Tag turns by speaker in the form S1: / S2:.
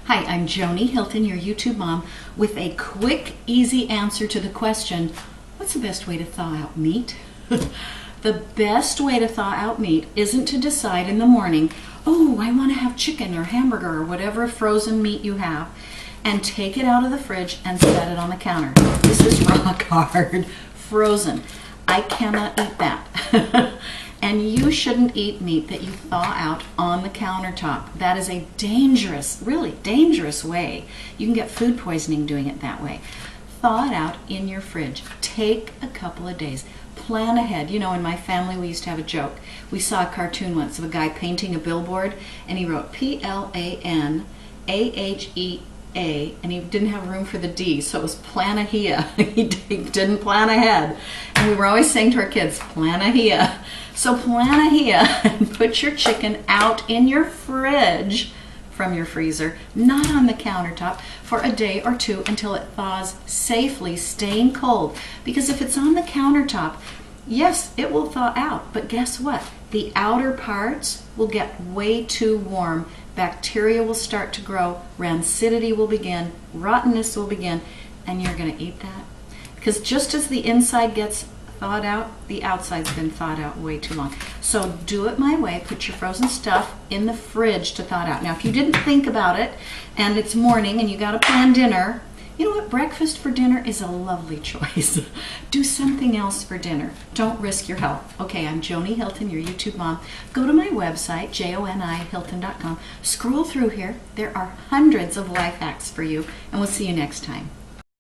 S1: Hi, I'm Joni Hilton, your YouTube mom, with a quick, easy answer to the question, what's the best way to thaw out meat? The best way to thaw out meat isn't to decide in the morning, oh, I want to have chicken or hamburger or whatever frozen meat you have, and take it out of the fridge and set it on the counter. This is rock hard, frozen. I cannot eat that. And you shouldn't eat meat that you thaw out on the countertop. That is a dangerous, really dangerous way. You can get food poisoning doing it that way. Thaw it out in your fridge. Take a couple of days. Plan ahead. You know, in my family we used to have a joke. We saw a cartoon once of a guy painting a billboard, and he wrote Planahea, and he didn't have room for the D, so it was Planahea. He didn't plan ahead. And we were always saying to our kids, Planahea. So Planahea, and put your chicken out in your fridge from your freezer, not on the countertop, for a day or two until it thaws safely, staying cold. Because if it's on the countertop, yes, it will thaw out, but guess what? The outer parts will get way too warm. Bacteria will start to grow, rancidity will begin, rottenness will begin, and you're going to eat that. Because just as the inside gets thawed out, the outside's been thawed out way too long. So do it my way. Put your frozen stuff in the fridge to thaw it out. Now, if you didn't think about it, and it's morning and you got to plan dinner, you know what? Breakfast for dinner is a lovely choice. Do something else for dinner. Don't risk your health. Okay, I'm Joni Hilton, your YouTube mom. Go to my website, jonihilton.com. Scroll through here. There are hundreds of life hacks for you, and we'll see you next time.